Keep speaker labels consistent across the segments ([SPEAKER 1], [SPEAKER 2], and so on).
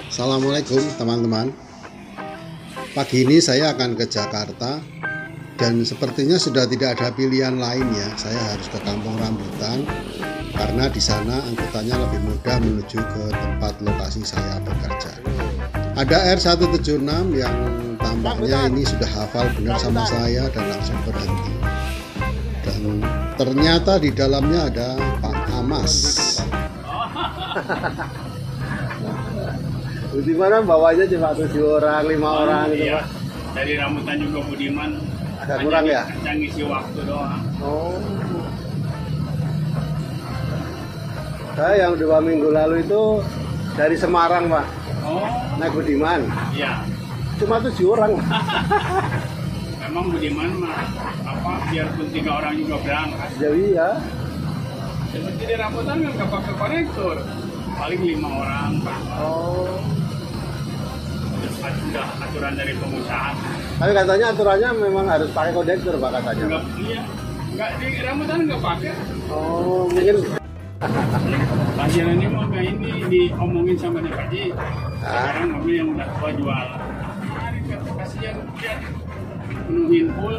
[SPEAKER 1] Assalamualaikum teman-teman. Pagi ini saya akan ke Jakarta dan sepertinya sudah tidak ada pilihan lain ya. Saya harus ke Kampung Rambutan karena di sana angkutannya lebih mudah menuju ke tempat lokasi saya bekerja. Ada R176 yang tampaknya ini sudah hafal benar sama saya dan langsung berhenti. Dan ternyata di dalamnya ada Pak Amas.
[SPEAKER 2] Di mana bawahnya cuma 7 orang, 5 orang gitu
[SPEAKER 3] iya.
[SPEAKER 2] Pak.
[SPEAKER 3] Dari Rambutan juga Budiman
[SPEAKER 2] Agak kurang ya?
[SPEAKER 3] hanya ngisi waktu doang.
[SPEAKER 2] Oh. Saya yang 2 minggu lalu itu dari Semarang Pak,
[SPEAKER 3] Oh,
[SPEAKER 2] naik Budiman.
[SPEAKER 3] iya.
[SPEAKER 2] Cuma 7 orang.
[SPEAKER 3] Memang Budiman mah biarpun 3 orang juga berangkat.
[SPEAKER 2] Jadi ya,
[SPEAKER 3] Seperti di Rambutan kan nggak pakai konektor, paling 5 orang.
[SPEAKER 2] oh.
[SPEAKER 3] Terus sudah aturan dari pengusaha.
[SPEAKER 2] Tapi katanya aturannya memang harus pakai kondektor Pak katanya.
[SPEAKER 3] Enggak, iya. Enggak di Rambutan nggak pakai.
[SPEAKER 2] Oh, mungkin.
[SPEAKER 3] Pasien ini mau kayak ini diomongin sama DKJ. Sekarang mobil yang udah tua jual. Kasihan dia penuhin full.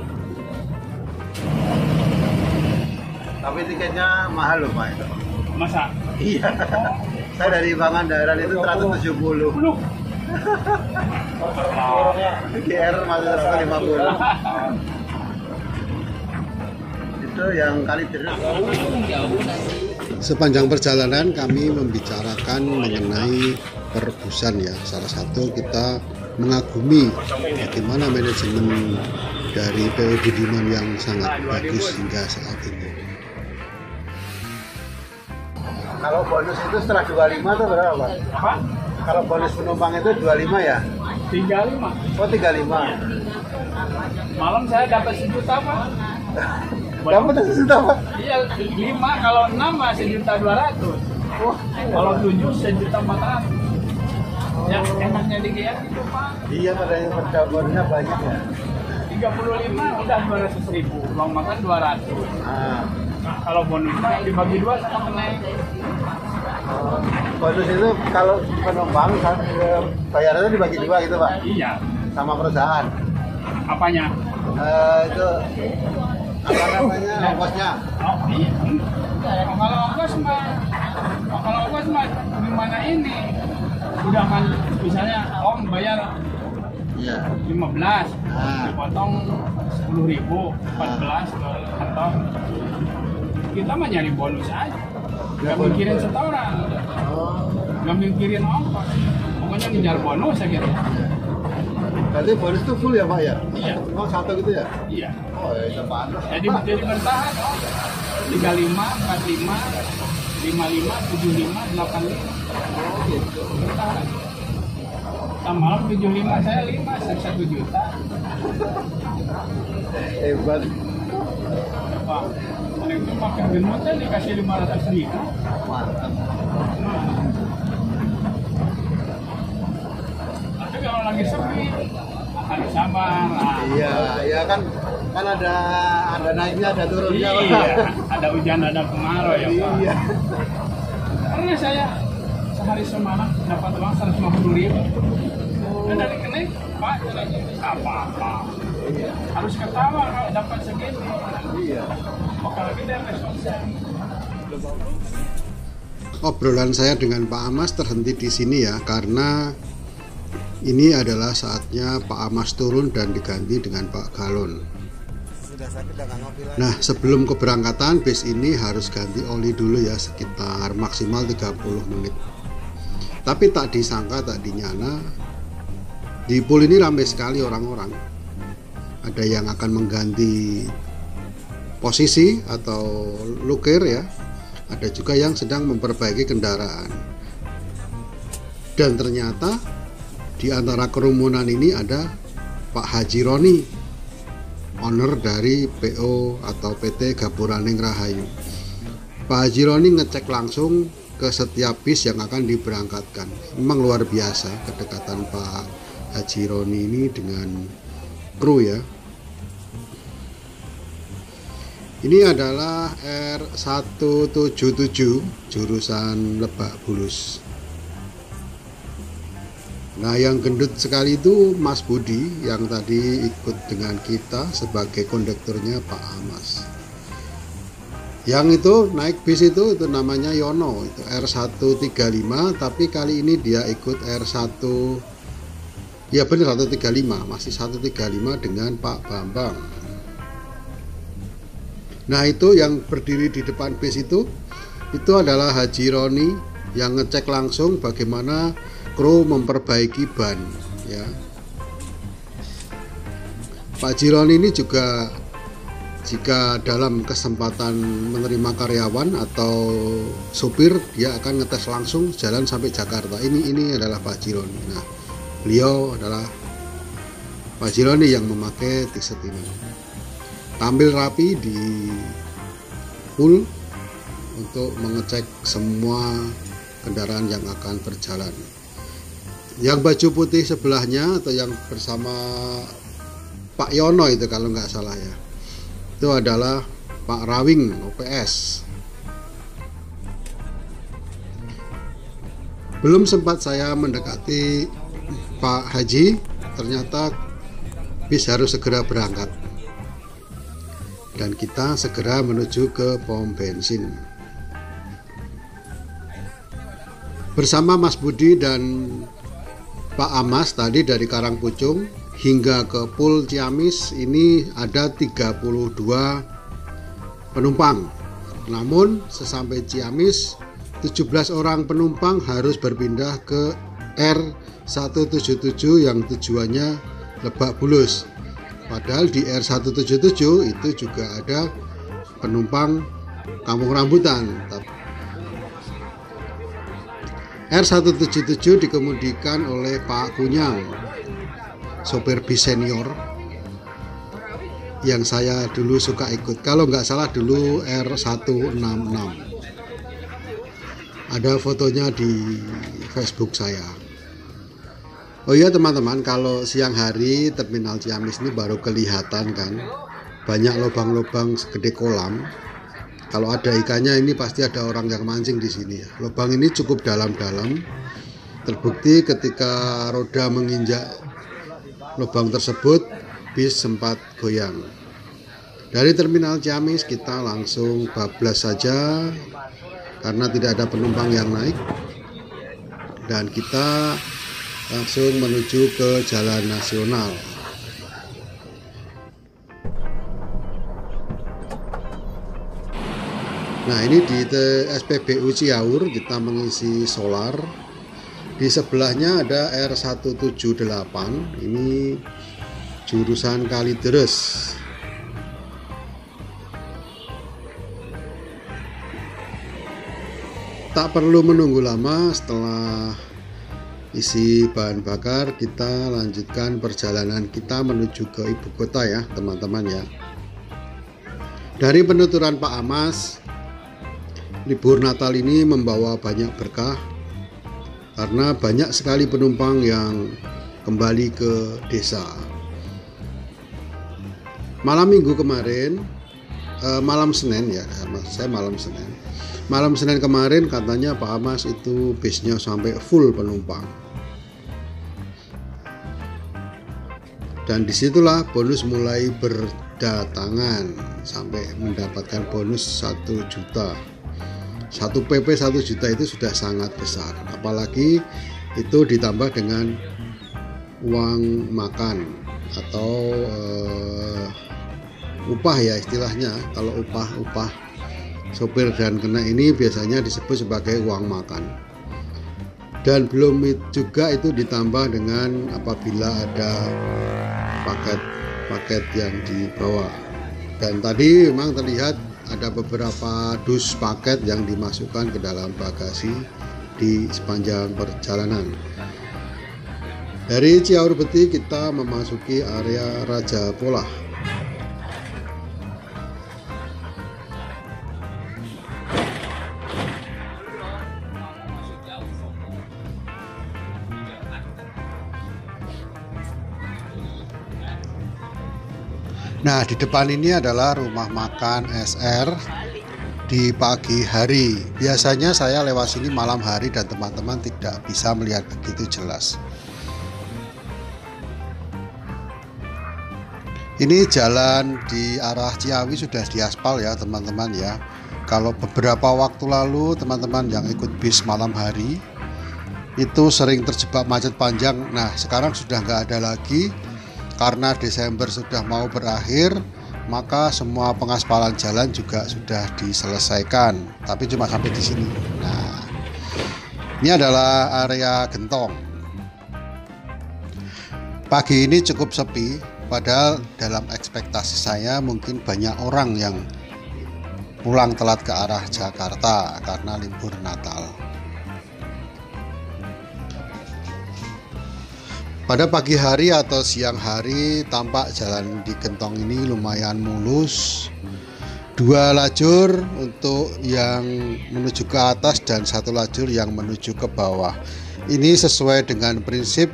[SPEAKER 2] Tapi tiketnya mahal loh Pak itu.
[SPEAKER 3] Masa?
[SPEAKER 2] Iya. Saya dari Pangandaran itu 170.
[SPEAKER 3] Belum.
[SPEAKER 2] GR masih 150. Itu yang kali terus.
[SPEAKER 1] Sepanjang perjalanan kami membicarakan mengenai perebusan ya. Salah satu kita mengagumi bagaimana manajemen dari PO Budiman yang sangat bagus hingga saat ini.
[SPEAKER 2] Kalau bonus itu setelah 25 tuh berapa Pak?
[SPEAKER 3] Apa?
[SPEAKER 2] Kalau bonus penumpang itu 25 ya?
[SPEAKER 3] 35.
[SPEAKER 2] Oh 35.
[SPEAKER 3] Malam saya dapat 1 juta, Pak.
[SPEAKER 2] Dapat sejuta Pak?
[SPEAKER 3] Iya, 5. Kalau 6 mah 1.200.000.
[SPEAKER 2] Wah,
[SPEAKER 3] Kalau 7 1.400.000. Yang enaknya di GR itu, Pak.
[SPEAKER 2] iya padahal bonusnya banyak ya.
[SPEAKER 3] 35 udah 200.000. Uang makan 200.
[SPEAKER 2] Nah,
[SPEAKER 3] Nah, kalau bonusnya dibagi 2 sama naik.
[SPEAKER 2] bonus itu kalau penumpang bayarannya dibagi 2 gitu Pak?
[SPEAKER 3] Iya.
[SPEAKER 2] Sama perusahaan.
[SPEAKER 3] Apanya?
[SPEAKER 2] Itu apa namanya ongkosnya?
[SPEAKER 3] Oh, iya. Kalau ongkos mah gimana ini? Udah kan misalnya om bayar
[SPEAKER 2] Iya.
[SPEAKER 3] 15,
[SPEAKER 2] Ah.
[SPEAKER 3] dipotong 10.000, 14 ke kantong. Kita mah nyari bonus aja. Gak mikirin setoran,
[SPEAKER 2] Oh,
[SPEAKER 3] gak mikirin ongkos. Pokoknya ngejar bonus aja.
[SPEAKER 2] berarti bonus itu full ya Pak ya?
[SPEAKER 3] Iya.
[SPEAKER 2] Oh satu gitu ya?
[SPEAKER 3] Iya.
[SPEAKER 2] Oh ya itu pantas.
[SPEAKER 3] Jadi bertahan. 35, 45, 55, 75, 85.
[SPEAKER 2] Oh gitu.
[SPEAKER 3] Bertahan. Malam 75 saya 5, 1 juta.
[SPEAKER 2] Hebat.
[SPEAKER 3] Pak, itu pakai genutnya dikasih 500.000.
[SPEAKER 2] Mantap.
[SPEAKER 3] Tapi kalau lagi sepi harus sabar.
[SPEAKER 2] Iya, ya kan ada naiknya, ada turunnya. Pak.
[SPEAKER 3] Iya, ada hujan, ada kemarau ya Pak.
[SPEAKER 2] Iya.
[SPEAKER 3] Karena saya sehari semalam dapat uang 150.000. Dan dari kenaik, Pak, apa-apa. Harus ketawa kalau dapat segini.
[SPEAKER 2] Iya.
[SPEAKER 3] Apalagi dia responsif.
[SPEAKER 1] Obrolan saya dengan Pak Amas terhenti di sini ya, karena ini adalah saatnya Pak Amas turun dan diganti dengan Pak Galon. Nah, sebelum keberangkatan bis ini harus ganti oli dulu ya, sekitar maksimal 30 menit. Tapi tak disangka, tak dinyana, di pool ini ramai sekali orang-orang. Ada yang akan mengganti posisi atau lukir ya. Ada juga yang sedang memperbaiki kendaraan. Dan ternyata di antara kerumunan ini ada Pak Haji Roni, owner dari PO atau PT Gapuraning Rahayu. Pak Haji Roni ngecek langsung ke setiap bis yang akan diberangkatkan. Memang luar biasa kedekatan Pak Haji Roni ini dengan kru ya. Ini adalah R177 jurusan Lebak Bulus. Nah, yang gendut sekali itu Mas Budi yang tadi ikut dengan kita sebagai kondekturnya Pak Amas. Yang itu naik bis itu namanya Yono, itu R135, tapi kali ini dia ikut R1, ya benar 135, masih 135 dengan Pak Bambang. Nah, itu yang berdiri di depan bis itu adalah Haji Roni yang ngecek langsung bagaimana kru memperbaiki ban ya. Pak Jironi ini juga jika dalam kesempatan menerima karyawan atau supir, dia akan ngetes langsung jalan sampai Jakarta. Ini adalah Pak Jironi. Nah, beliau adalah Pak Jironi yang memakai t-shirt ini. Tampil rapi di pool untuk mengecek semua kendaraan yang akan berjalan. Yang baju putih sebelahnya atau yang bersama Pak Yono itu kalau nggak salah ya, itu adalah Pak Rawing OPS. Belum sempat saya mendekati Pak Haji, ternyata bis harus segera berangkat dan kita segera menuju ke pom bensin bersama Mas Budi dan Pak Amas. Tadi dari Karangpucung hingga ke Pul Ciamis ini ada 32 penumpang. Namun sesampai Ciamis 17 orang penumpang harus berpindah ke R177 yang tujuannya Lebak Bulus. Padahal di R177 itu juga ada penumpang Kampung Rambutan. R177 dikemudikan oleh Pak Kunyang, sopir bis senior yang saya dulu suka ikut. Kalau nggak salah dulu R166. Ada fotonya di Facebook saya. Oh iya teman-teman, kalau siang hari terminal Ciamis ini baru kelihatan kan, banyak lubang-lubang segede kolam. Kalau ada ikannya ini pasti ada orang yang mancing di sini ya. Lubang ini cukup dalam-dalam. Terbukti ketika roda menginjak lubang tersebut, bis sempat goyang. Dari terminal Ciamis kita langsung bablas saja karena tidak ada penumpang yang naik. Dan kita langsung menuju ke Jalan Nasional. Nah, ini di SPBU Ciaur kita mengisi solar. Di sebelahnya ada R178. Ini jurusan Kalideres. Tak perlu menunggu lama, setelah isi bahan bakar kita lanjutkan perjalanan kita menuju ke ibu kota ya teman-teman ya. Dari penuturan Pak Amas, libur Natal ini membawa banyak berkah karena banyak sekali penumpang yang kembali ke desa. Malam minggu kemarin, malam Senin ya, saya malam Senin. Malam Senin kemarin katanya Pak Amas itu bisnya sampai full penumpang. Dan disitulah bonus mulai berdatangan sampai mendapatkan bonus 1 juta. 1 PP 1 juta itu sudah sangat besar, apalagi itu ditambah dengan uang makan atau upah ya istilahnya. Kalau upah sopir dan kena ini biasanya disebut sebagai uang makan. Dan belum juga itu ditambah dengan apabila ada paket yang dibawa. Dan tadi memang terlihat ada beberapa dus paket yang dimasukkan ke dalam bagasi di sepanjang perjalanan. Dari Ciaur Beti kita memasuki area Raja Polah. Nah, di depan ini adalah rumah makan SR di pagi hari. Biasanya saya lewat sini malam hari dan teman-teman tidak bisa melihat begitu jelas. Ini jalan di arah Ciawi sudah diaspal ya teman-teman ya. Kalau beberapa waktu lalu teman-teman yang ikut bis malam hari itu sering terjebak macet panjang. Nah sekarang sudah nggak ada lagi karena Desember sudah mau berakhir, maka semua pengaspalan jalan juga sudah diselesaikan. Tapi cuma sampai di sini. Nah ini adalah area Gentong. Pagi ini cukup sepi, padahal dalam ekspektasi saya mungkin banyak orang yang pulang telat ke arah Jakarta karena libur Natal. Pada pagi hari atau siang hari tampak jalan di Gentong ini lumayan mulus. 2 lajur untuk yang menuju ke atas dan 1 lajur yang menuju ke bawah. Ini sesuai dengan prinsip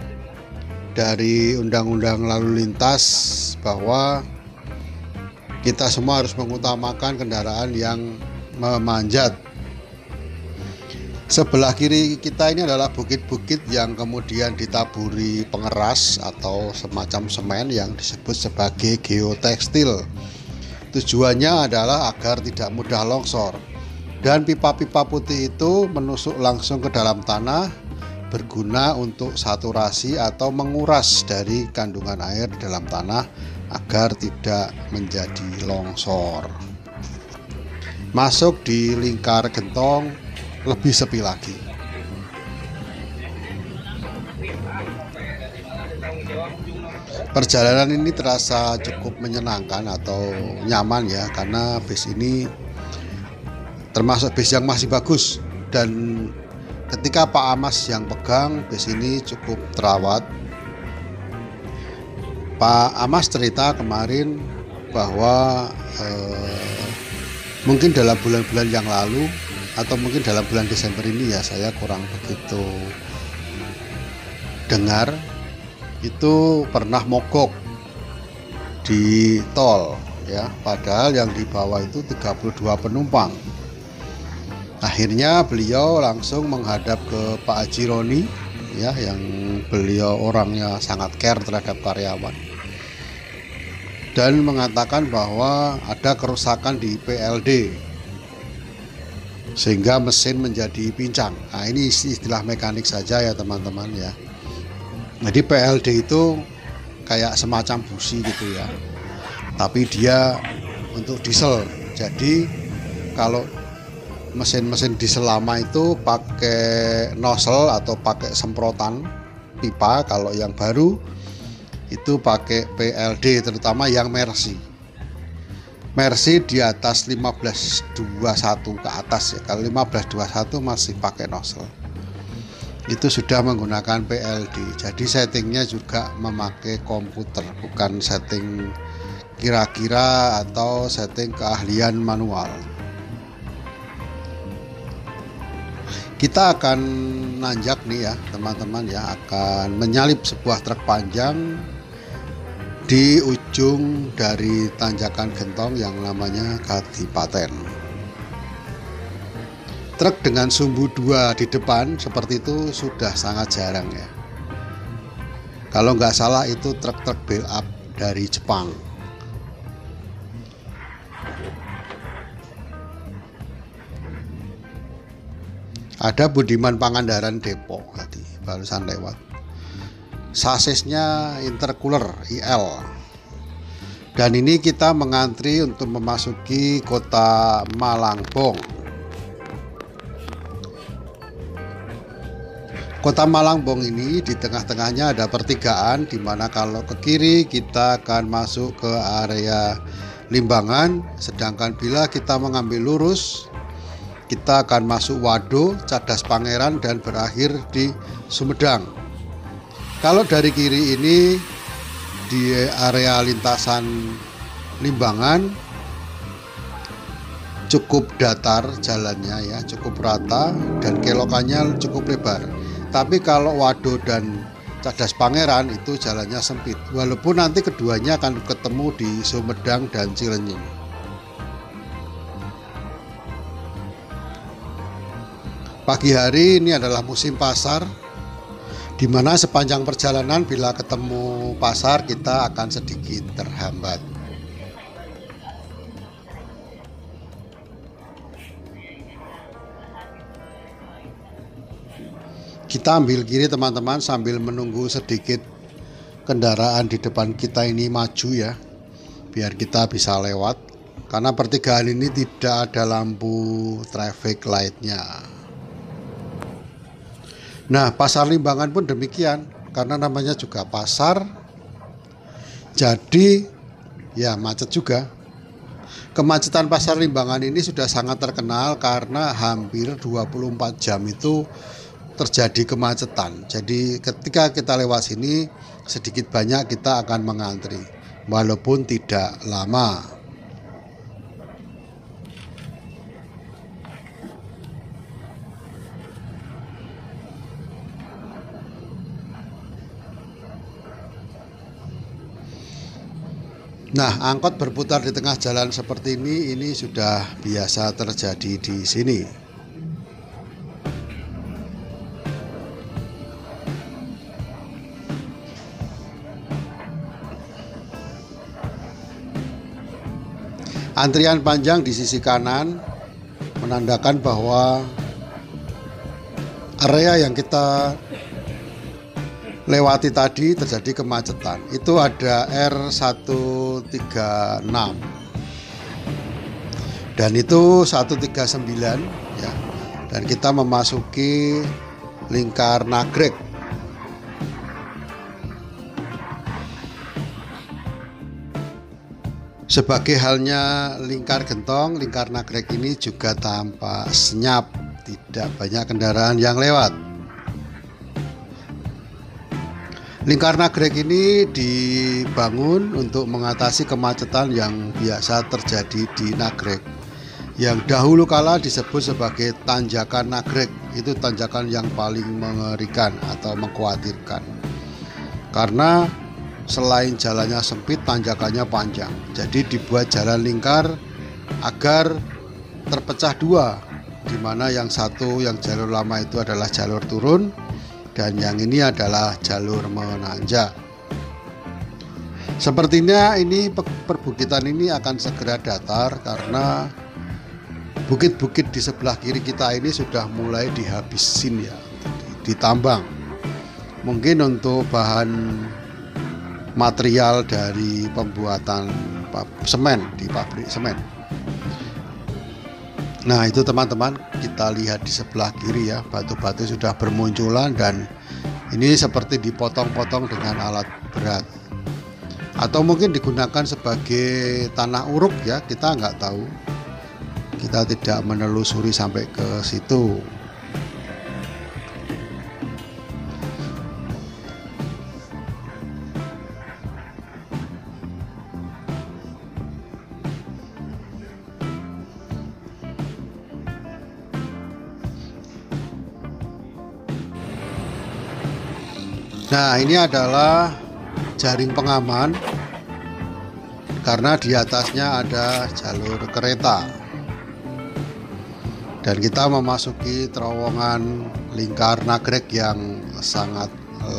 [SPEAKER 1] dari Undang-Undang Lalu Lintas bahwa kita semua harus mengutamakan kendaraan yang memanjat. Sebelah kiri kita ini adalah bukit-bukit yang kemudian ditaburi pengeras atau semacam semen yang disebut sebagai geotekstil. Tujuannya adalah agar tidak mudah longsor. Dan pipa-pipa putih itu menusuk langsung ke dalam tanah, berguna untuk saturasi atau menguras dari kandungan air di dalam tanah agar tidak menjadi longsor. Masuk di lingkar Gentong lebih sepi lagi. Perjalanan ini terasa cukup menyenangkan atau nyaman ya, karena bis ini termasuk bis yang masih bagus, dan ketika Pak Amas yang pegang bis ini cukup terawat. Pak Amas cerita kemarin bahwa mungkin dalam bulan-bulan yang lalu atau mungkin dalam bulan Desember ini ya, saya kurang begitu dengar, itu pernah mogok di tol ya, padahal yang dibawa itu 32 penumpang. Akhirnya beliau langsung menghadap ke Pak Haji Roni ya, yang beliau orangnya sangat care terhadap karyawan, dan mengatakan bahwa ada kerusakan di PLD sehingga mesin menjadi pincang. Nah ini istilah mekanik saja ya teman-teman ya. Jadi PLD itu kayak semacam busi gitu ya, tapi dia untuk diesel. Jadi kalau mesin-mesin diesel lama itu pakai nozzle atau pakai semprotan pipa, kalau yang baru itu pakai PLD, terutama yang Mercy di atas 1521 ke atas ya. Kalau 1521 masih pakai nozzle, itu sudah menggunakan PLD. Jadi settingnya juga memakai komputer, bukan setting kira-kira atau setting keahlian manual. Kita akan nanjak nih ya teman-teman ya, akan menyalip sebuah truk panjang di ujung dari tanjakan Gentong yang namanya Kadipaten. Truk dengan sumbu 2 di depan seperti itu sudah sangat jarang ya. Kalau nggak salah itu truk-truk build up dari Jepang. Ada Budiman Pangandaran Depok tadi barusan lewat. Sasisnya intercooler IL. Dan ini kita mengantri untuk memasuki kota Malangbong. Kota Malangbong ini di tengah-tengahnya ada pertigaan, di mana kalau ke kiri kita akan masuk ke area Limbangan, sedangkan bila kita mengambil lurus kita akan masuk Wado, Cadas Pangeran, dan berakhir di Sumedang. Kalau dari kiri ini di area lintasan Limbangan cukup datar jalannya ya, cukup rata dan kelokannya cukup lebar. Tapi kalau Wado dan Cadas Pangeran itu jalannya sempit, walaupun nanti keduanya akan ketemu di Sumedang dan Cilenying. Pagi hari ini adalah musim pasar. Di di mana sepanjang perjalanan bila ketemu pasar kita akan sedikit terhambat. Kita ambil kiri teman-teman sambil menunggu sedikit kendaraan di depan kita ini maju ya, biar kita bisa lewat, karena pertigaan ini tidak ada lampu traffic light-nya. Nah, pasar Limbangan pun demikian, karena namanya juga pasar, jadi ya macet juga. Kemacetan pasar Limbangan ini sudah sangat terkenal karena hampir 24 jam itu terjadi kemacetan. Jadi ketika kita lewat sini sedikit banyak kita akan mengantri walaupun tidak lama. Nah, angkot berputar di tengah jalan seperti ini sudah biasa terjadi di sini. Antrian panjang di sisi kanan menandakan bahwa area yang kita lewati tadi terjadi kemacetan. Itu ada R136 dan itu 139 ya. Dan kita memasuki lingkar Nagrek. Sebagai halnya lingkar Gentong, lingkar Nagrek ini juga tampak senyap, tidak banyak kendaraan yang lewat. Lingkar Nagrek ini dibangun untuk mengatasi kemacetan yang biasa terjadi di Nagrek, yang dahulu kala disebut sebagai tanjakan Nagrek. Itu tanjakan yang paling mengerikan atau mengkhawatirkan, karena selain jalannya sempit, tanjakannya panjang. Jadi dibuat jalan lingkar agar terpecah dua, di mana yang satu, yang jalur lama itu adalah jalur turun, dan yang ini adalah jalur menanjak. Sepertinya ini perbukitan ini akan segera datar karena bukit-bukit di sebelah kiri kita ini sudah mulai dihabisin ya, ditambang. Mungkin untuk bahan material dari pembuatan semen di pabrik semen. Nah, itu teman-teman, kita lihat di sebelah kiri ya, batu-batu sudah bermunculan dan ini seperti dipotong-potong dengan alat berat, atau mungkin digunakan sebagai tanah uruk ya, kita nggak tahu, kita tidak menelusuri sampai ke situ. Nah, ini adalah jaring pengaman karena di atasnya ada jalur kereta. Dan kita memasuki terowongan lingkar Nagrek yang sangat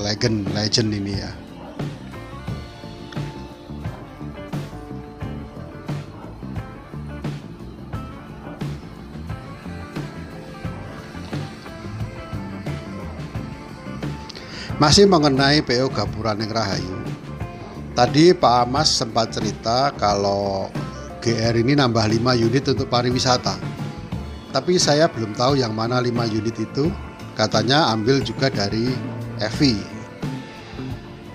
[SPEAKER 1] legend ini ya. Masih mengenai PO Gapuraning Rahayu. Tadi Pak Amas sempat cerita kalau GR ini nambah 5 unit untuk pariwisata. Tapi saya belum tahu yang mana 5 unit itu. Katanya ambil juga dari EVI.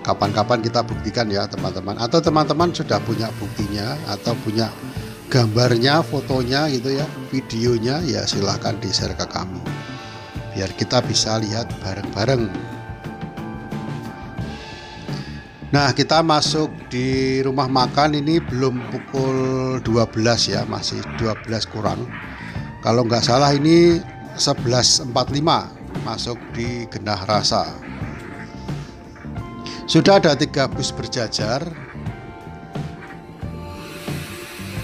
[SPEAKER 1] Kapan-kapan kita buktikan ya teman-teman. Atau teman-teman sudah punya buktinya atau punya gambarnya, fotonya gitu ya, videonya, ya silahkan di-share ke kami, biar kita bisa lihat bareng-bareng. Nah, kita masuk di rumah makan ini belum pukul 12 ya, masih 12 kurang. Kalau nggak salah ini 11.45 masuk di Genah Rasa. Sudah ada 3 bus berjajar.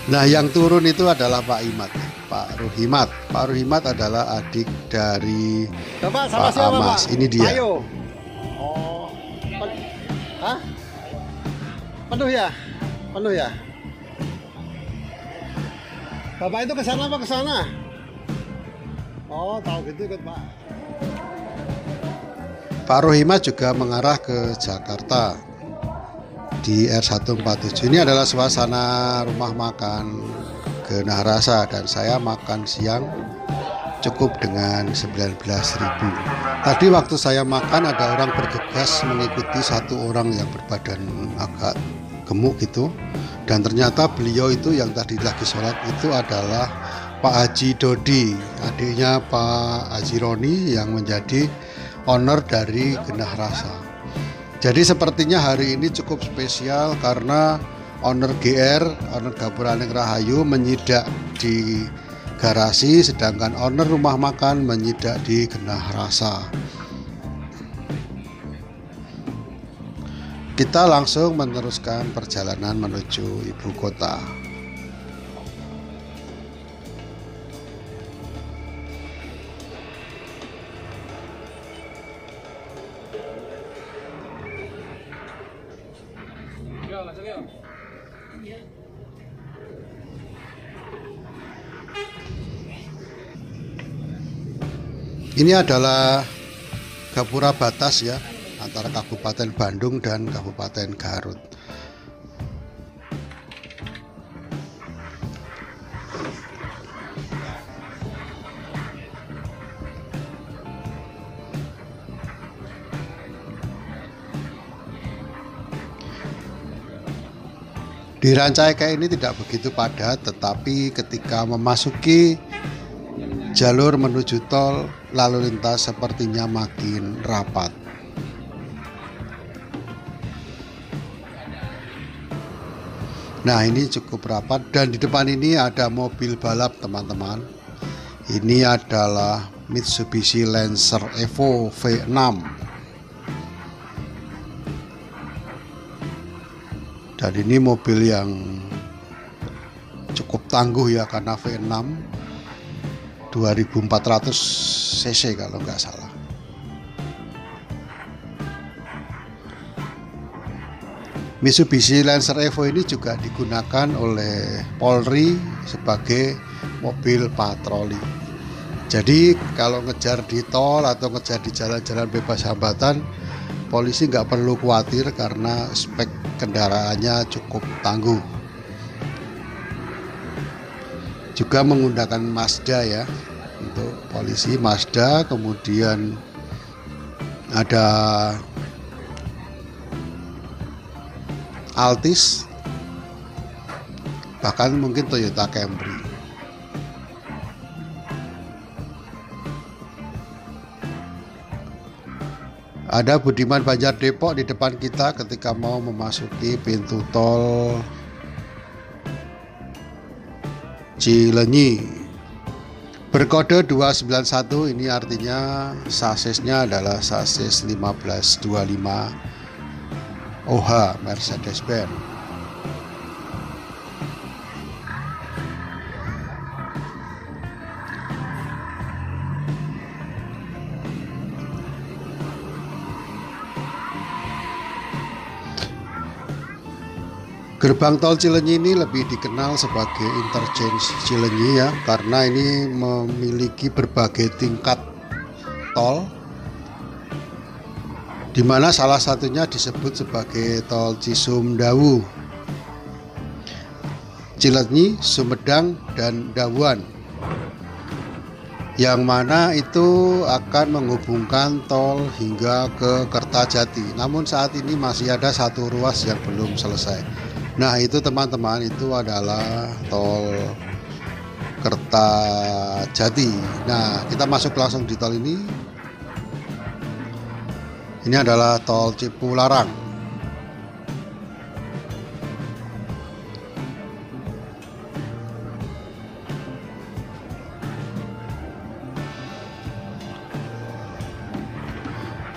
[SPEAKER 1] Nah, yang turun itu adalah Pak Imat, Pak Ruhimat. Pak Ruhimat adalah adik dari Pak Amas. Ini dia. Oh, hah? Penuh ya? Penuh ya? Bapak itu ke sana apa ke sana? Oh, tahu gitu ikut Pak. Pak Rohima juga mengarah ke Jakarta di R147. Ini adalah suasana rumah makan Genah Rasa dan saya makan siang cukup dengan 19.000. Tadi waktu saya makan ada orang bergegas mengikuti satu orang yang berbadan agak gemuk gitu, dan ternyata beliau itu yang tadi lagi sholat itu adalah Pak Haji Dodi, adiknya Pak Haji Roni yang menjadi owner dari Genah Rasa. Jadi sepertinya hari ini cukup spesial karena owner GR, owner Gapura Aning Rahayu menyidak di garasi, sedangkan owner rumah makan menyidak di Genah Rasa. Kita langsung meneruskan perjalanan menuju ibu kota. Ini adalah gapura batas ya, antara Kabupaten Bandung dan Kabupaten Garut. Di Rancaikek ini tidak begitu padat, tetapi ketika memasuki jalur menuju tol, lalu lintas sepertinya makin rapat. Nah, ini cukup rapat dan di depan ini ada mobil balap, teman-teman. Ini adalah Mitsubishi Lancer Evo V6. Dan ini mobil yang cukup tangguh ya, karena V6 2400 cc kalau nggak salah. Mitsubishi Lancer Evo ini juga digunakan oleh Polri sebagai mobil patroli. Jadi kalau ngejar di tol atau ngejar di jalan-jalan bebas hambatan, polisi nggak perlu khawatir karena spek kendaraannya cukup tangguh. Juga menggunakan Mazda ya, untuk polisi Mazda, kemudian ada Altis, bahkan mungkin Toyota Camry. Ada Budiman Banjar Depok di depan kita ketika mau memasuki pintu tol Cileunyi. Berkode 291, ini artinya sasisnya adalah sasis 1525 OH Mercedes-Benz. Gerbang tol Cileunyi ini lebih dikenal sebagai interchange Cileunyi ya, karena ini memiliki berbagai tingkat tol, di mana salah satunya disebut sebagai tol Cisumdawu, Cileunyi, Sumedang, dan Dawuan, yang mana itu akan menghubungkan tol hingga ke Kertajati. Namun saat ini masih ada satu ruas yang belum selesai. Nah itu teman-teman, itu adalah tol Kertajati. Nah kita masuk langsung di tol ini. Ini adalah tol Cipularang.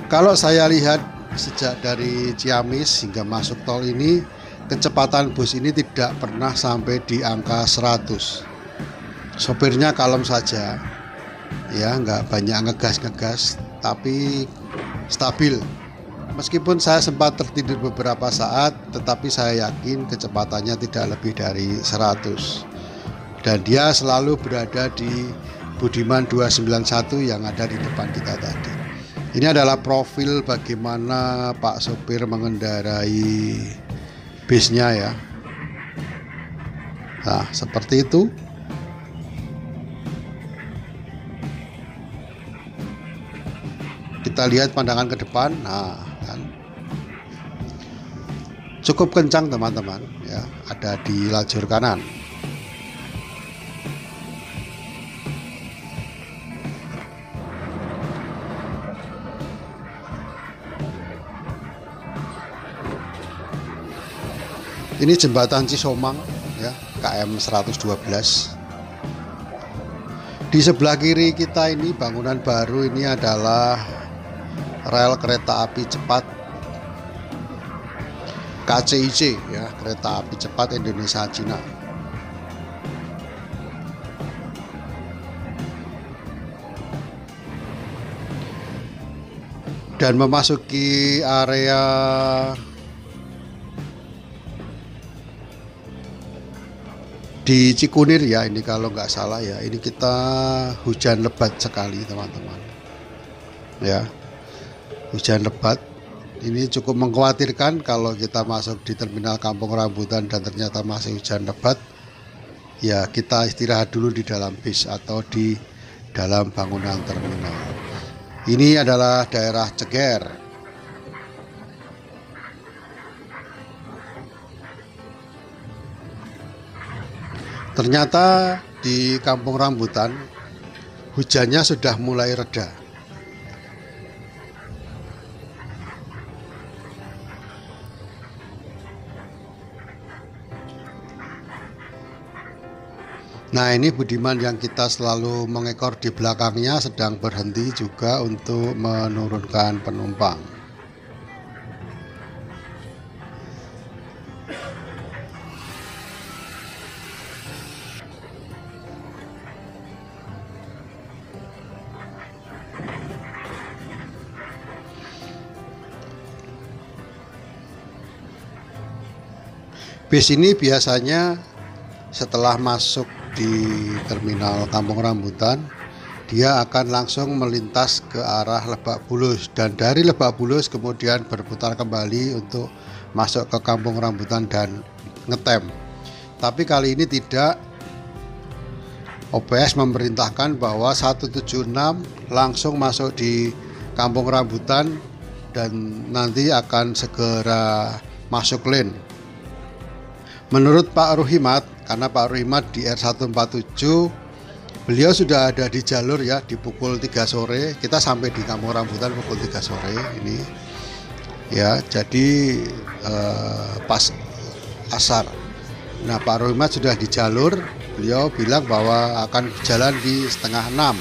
[SPEAKER 1] Kalau saya lihat sejak dari Ciamis hingga masuk tol ini, kecepatan bus ini tidak pernah sampai di angka 100. Sopirnya kalem saja, ya nggak banyak ngegas-ngegas, tapi stabil. Meskipun saya sempat tertidur beberapa saat, tetapi saya yakin kecepatannya tidak lebih dari 100. Dan dia selalu berada di Budiman 291 yang ada di depan kita tadi. Ini adalah profil bagaimana Pak sopir mengendarai bisnya ya. Nah, seperti itu. Kita lihat pandangan ke depan. Nah, kan. Cukup kencang teman-teman ya, ada di lajur kanan. Ini jembatan Cisomang ya, KM 112. Di sebelah kiri kita ini bangunan baru, ini adalah rel kereta api cepat KCIC ya, kereta api cepat Indonesia Cina. Dan memasuki area di Cikunir ya, ini kalau nggak salah ya, ini kita hujan lebat sekali teman-teman ya, hujan lebat. Ini cukup mengkhawatirkan kalau kita masuk di terminal Kampung Rambutan dan ternyata masih hujan lebat ya, kita istirahat dulu di dalam bis atau di dalam bangunan terminal. Ini adalah daerah Ceger. Ternyata di Kampung Rambutan hujannya sudah mulai reda. Nah, ini Budiman yang kita selalu mengekor di belakangnya sedang berhenti juga untuk menurunkan penumpang. Bis ini biasanya setelah masuk di terminal Kampung Rambutan, dia akan langsung melintas ke arah Lebak Bulus, dan dari Lebak Bulus kemudian berputar kembali untuk masuk ke Kampung Rambutan dan ngetem. Tapi kali ini tidak. OPS memerintahkan bahwa 176 langsung masuk di Kampung Rambutan dan nanti akan segera masuk lane. Menurut Pak Ruhimat, karena Pak Ruhimat di R147, beliau sudah ada di jalur ya, di pukul 3 sore. Kita sampai di Kampung Rambutan pukul 3 sore ini ya, jadi pas asar. Nah, Pak Ruhimat sudah di jalur. Beliau bilang bahwa akan jalan di setengah 5,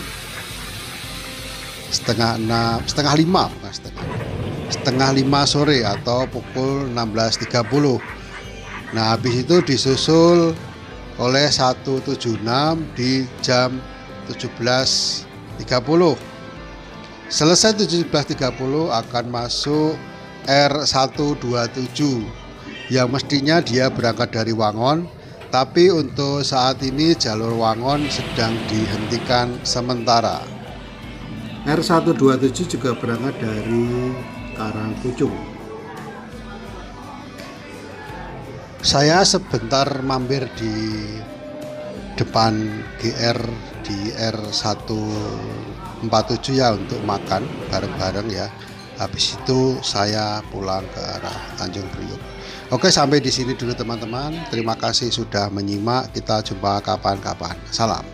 [SPEAKER 1] setengah 5 sore atau pukul 16.30. Nah, habis itu disusul oleh 176 di jam 17.30. Selesai 17.30 akan masuk R127 yang mestinya dia berangkat dari Wangon, tapi untuk saat ini jalur Wangon sedang dihentikan sementara. R127 juga berangkat dari Karangpucung. Saya sebentar mampir di depan GR di R147 ya, untuk makan bareng-bareng ya. Habis itu saya pulang ke arah Tanjung Priok. Oke, sampai di sini dulu teman-teman. Terima kasih sudah menyimak. Kita jumpa kapan-kapan. Salam.